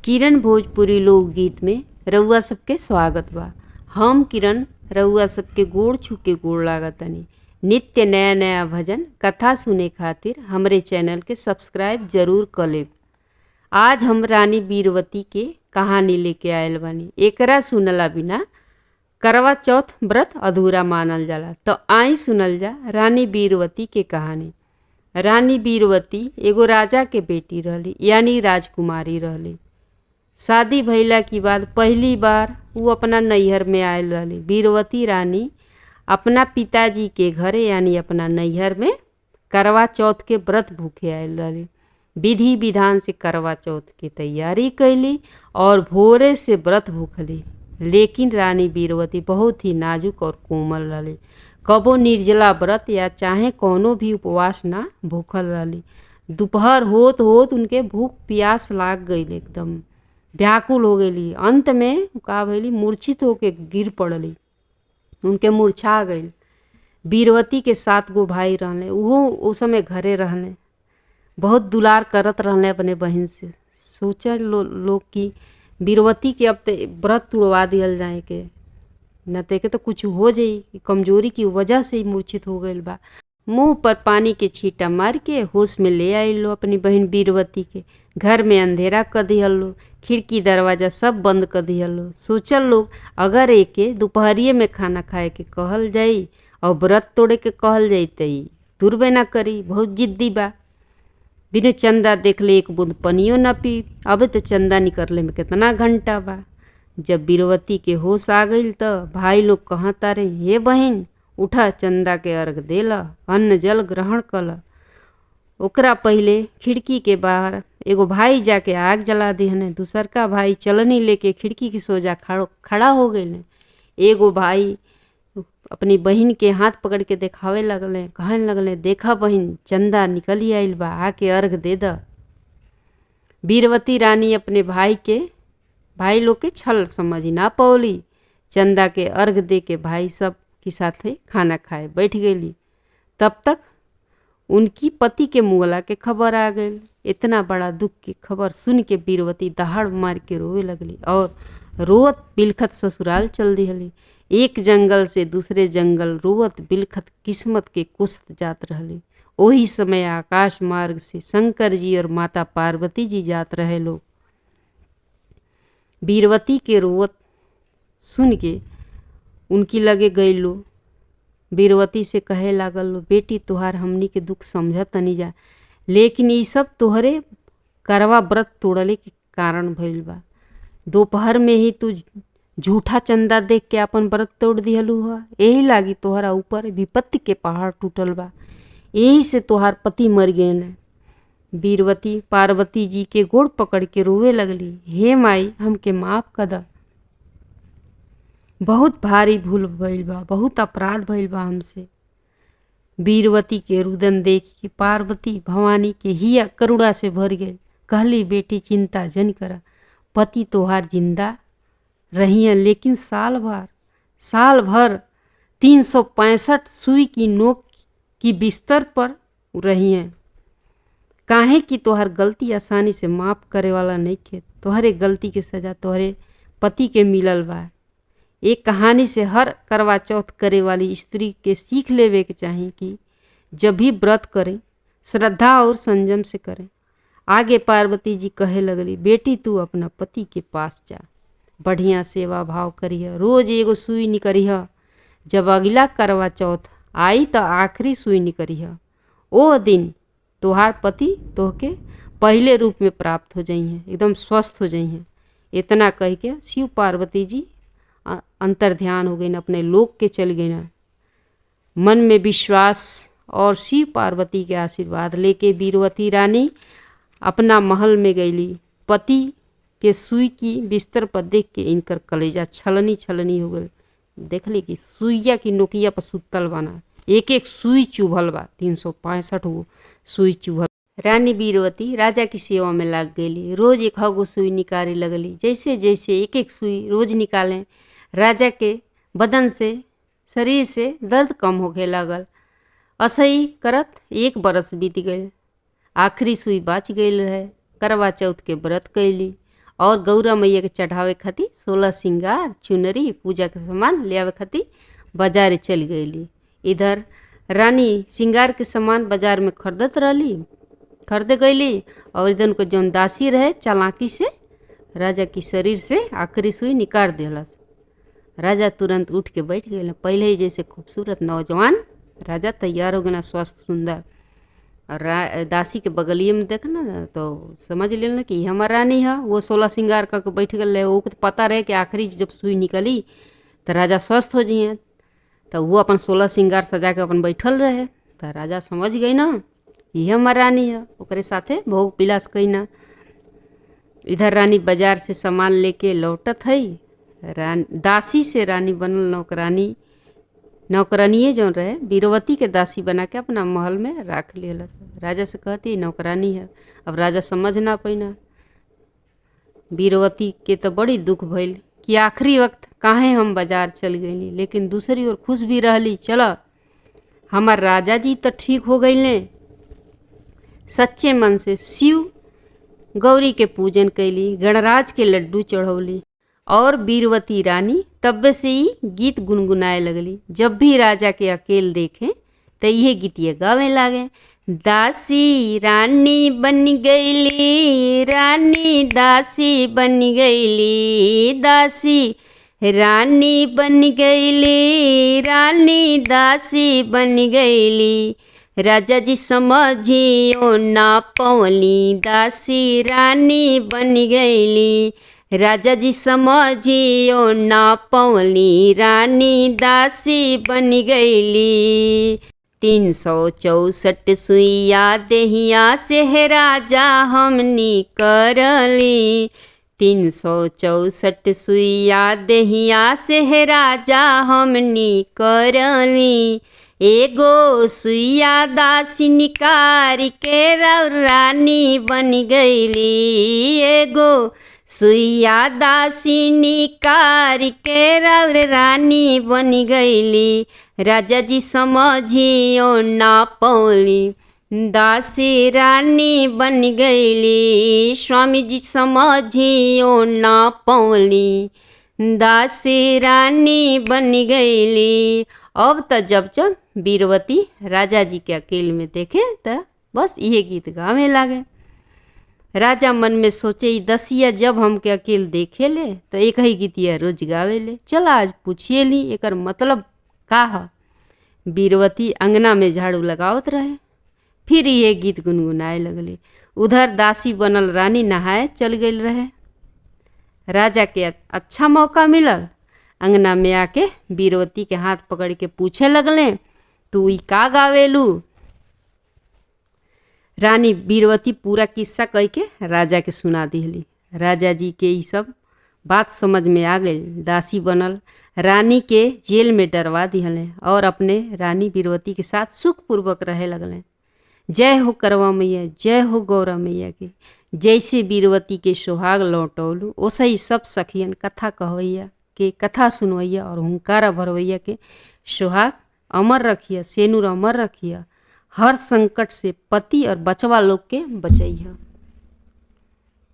किरण भोजपुरी लोकगीत में रउआ सबके स्वागत बा। हम किरण रउआ सबके गोड़ छू के गोड़ लागतनी। नित्य नया नया भजन कथा सुने खातिर हमरे चैनल के सब्सक्राइब जरूर कर लेब। आज हम रानी बीरवती के कहानी लेके आयल बानी। एकरा सुनला बिना करवा चौथ व्रत अधूरा मानल जाला। तो आई सुनल जा रानी बीरवती के कहानी। रानी बीरवती एगो राजा के बेटी रहली, यानी राजकुमारी रहली। शादी भइला के बाद पहली बार वो अपना नैहर में आयल रहली। बीरवती रानी अपना पिताजी के घरे यानी अपना नैहर में करवा चौथ के व्रत भूखे आयल रहली। विधि विधान से करवा चौथ की तैयारी कैली और भोरे से व्रत भूखली। लेकिन रानी बीरवती बहुत ही नाजुक और कोमल रहली। कबो निर्जला व्रत या चाहे कोनो भी उपवास ना भूखल रहली। दोपहर होत होत उनके भूख प्यास लाग गई, एकदम व्याकुल हो गई। अंत में का भइली, मूर्छित होके गिर पड़ली, उनके मूर्छा गई। बीरवती के 7 गो भाई रहले, उहो उस समय घरे रहले। बहुत दुलार करत रहले अपने बहन से। सोचा लोग कि बीरवती के अब तो व्रत तुड़वा दियल जाए के, न तो के तो कुछ हो जाई, कमजोरी की वजह से ही मूर्छित हो गई बा। मुंह पर पानी के छींटा मार के होश में ले आई लो अपनी बहन बीरवती के। घर में अंधेरा कर दिहल लो, खिड़की दरवाजा सब बंद कर दिहल लो। सोचल लोग अगर एके दोपहरिए में खाना खाए के कहल जाई और व्रत तोड़े के कहल जाई तो तुरबे ना करी, बहुत जिद्दी बा। बिना चंदा देख ले एक बूंद पनियो न पी। अब तो चंदा निकलने में कितना घंटा बा। जब बीरवती के होश आ गई तो भाई लोग कहाँ तारे, हे बहन उठा, चंदा के अर्घ देला, अन्न जल ग्रहण कल। ओकरा पहले खिड़की के बाहर एगो भाई जाके आग जला दिहने। दूसर का भाई चलनी लेके खिड़की की सोजा खड़ा हो गए। एगो भाई अपनी बहन के हाथ पकड़ के देखावे लगले, कहने लगले, देखा बहन चंदा निकली आइल बा, आके अर्घ दे द। बीरवती रानी अपने भाई लोग के छल समझ ना पौली। चंदा के अर्घ दे के भाई सब के साथे खाना खाए बैठ गई। तब तक उनकी पति के मुगला के खबर आ गई। इतना बड़ा दुख की खबर सुन के बीरवती दहाड़ मार के रोए लगली और रोवत बिलखत ससुराल चल दिहली। एक जंगल से दूसरे जंगल रोवत बिलखत किस्मत के कुस्त जात रहली। वही समय आकाश मार्ग से शंकर जी और माता पार्वती जी जात रहे लोग। बीरवती के रोवत सुन के उनकी लगे गई लो। बीरवती से कहे लागल लो, बेटी तुहार हमनी के दुख समझत तनी जा, लेकिन ये सब तोहरे करवा व्रत तोड़ले के कारण भइल बा। दोपहर में ही तू झूठा चंदा देख के अपन व्रत तोड़ दिहलू ह, यही लागी तोहरा ऊपर विपत्ति के पहाड़ टूटल बा, यही से तोहार पति मर गए न। बीरवती पार्वती जी के गोड़ पकड़ के रोवे लगली, हे माई हमके माफ कर द, बहुत भारी भूल भइल बा, बहुत अपराध भइल बा हमसे। बीरवती के रुदन देख के पार्वती भवानी के हिया करुणा से भर गए। कहली, बेटी चिंता जन करा, पति तोहार जिंदा रहिए, लेकिन साल भर 365 सुई की नोक की बिस्तर पर रहिए। काहे कि तोहर गलती आसानी से माफ करे वाला नहीं खे। तोहरे गलती के सजा तोहरे पति के मिलल बा। एक कहानी से हर करवा चौथ करे वाली स्त्री के सीख लेवे के चाही कि जब भी व्रत करें श्रद्धा और संयम से करें। आगे पार्वती जी कहे लगली, बेटी तू अपना पति के पास जा, बढ़िया सेवा भाव करिह, रोज एगो सुई निकरिह। जब अगला करवा चौथ आई तो आखिरी सुई निकरिह। ओ दिन तोहार पति तोहके पहले रूप में प्राप्त हो जाइए, एकदम स्वस्थ हो जाइए। इतना कह के शिव पार्वती जी अंतर ध्यान हो गई, अपने लोक के चल गए ना। मन में विश्वास और शिव पार्वती के आशीर्वाद लेके बीरवती रानी अपना महल में गईली। पति के सुई की बिस्तर पर देख के इनकर कलेजा छलनी हो गई। देखली कि सुइया की नोकिया पर सुतल बना, एक एक सुई चुभल बा, 365 गो सुई चुभल। रानी बीरवती राजा की सेवा में लग गई। रोज 1 गो सुई निकाले लगली। जैसे जैसे एक एक सुई रोज निकालें, राजा के बदन से शरीर से दर्द कम होखे लागल। असही करत 1 बरस बीत गए। आखिरी सुई बाच गई रहे। करवा चौथ के व्रत कैली और गौरा मैया के चढ़ावे खातिर 16 सिंगार चुनरी पूजा के सामान ले आवे खातिर बाजार चल गईली। इधर रानी सिंगार के सामान बाजार में खरीदे गईली और इधर उनको जौन दासी रहे चालाकी से राजा की शरीर से आखिरी सुई निकाल दिलस। राजा तुरंत उठ के बैठ गए। पहले ही जैसे खूबसूरत नौजवान राजा तैयार हो गया, स्वस्थ सुंदर। और दासी के बगलिए में देखना तो समझ लेना कि हमारा रानी है। वो 16 सिंगार करके बैठ गए। वो तो पता रहे कि आखिरी जब सुई निकली तो राजा स्वस्थ हो जाइए, तो वो अपन 16 सिंगार सजा के अपन बैठल रहे। तो राजा समझ गई ना ये हमारा रानी है, ओकरे साथे भोग पिलास कई ना। इधर रानी बाजार से सामान लेके लौटत है। दासी से रानी बनल नौकरानिए जो रहे बीरवती के दासी बना के अपना महल में रख लिया। राजा से कहती नौकरानी है। अब राजा समझ ना पैना। बीरवती के तो बड़ी दुख भइल कि आखिरी वक्त काहे हम बाजार चल गईली, लेकिन दूसरी ओर खुश भी रहली। चलो हमार राजा जी तो ठीक हो गईले। सच्चे मन से शिव गौरी के पूजन कैली, गणराज के लड्डू चढ़ौली और बीरवती रानी तब्बे से ही गीत गुनगुनाए लगली। जब भी राजा के अकेल देखें तो यह गीतिया गावे लागे। दासी रानी बन गईली, रानी दासी बन गईली, दासी रानी बन गईली, रानी दासी बन गईली। राजा जी समझियो ना पवली, दासी रानी बन गईली। राजा जी समझियो ना पवली, रानी दासी बन गईली। 364 सुइया देहिया से राजा हमनी करली, 364 सुइया देहिया से राजा हमनी करली। एगो सुइया दासी निकार के रानी बन गईली, एगो सुइया दासी निकार के रानी बन गईली। राजा जी समझियो ना पौली, दासी रानी बन गईली। स्वामी जी समझियो ना पौली, दासी रानी बन गईली। अब तो जब बीरवती राजा जी के अकेले में देखे तो बस ये गीत गावे लागे। राजा मन में सोचे दसिया जब हमके अकेले देखे ले तो एक ही गीतिया रोज गावे ले। चला आज पूछिए ली एकर मतलब का है। बीरवती अंगना में झाड़ू लगावत रहे, फिर ये गीत गुनगुनाए लगले। उधर दासी बनल रानी नहाए चल गई रहे। राजा के अच्छा मौका मिलल, अंगना में आके बीरवती के हाथ पकड़ के पूछे लगले तू ई का गावेलू। रानी बीरवती पूरा किस्सा कह के राजा के सुना दिहली। राजा जी के ये सब बात समझ में आ गई। दासी बनल रानी के जेल में डरवा दिहले और अपने रानी बीरवती के साथ सुखपूर्वक रहे लगले। जय हो करवा मैया, जय हो गौरा मैया के। जैसे बीरवती के सुहाग लौटौलू वैसे ही सब सखियन कथा कहवैया के कथा सुनवैया और हुंकारा भरवैया के सुहाग अमर रखिया, सेनुर अमर रखिया। हर संकट से पति और बचवा लोग के बचैया।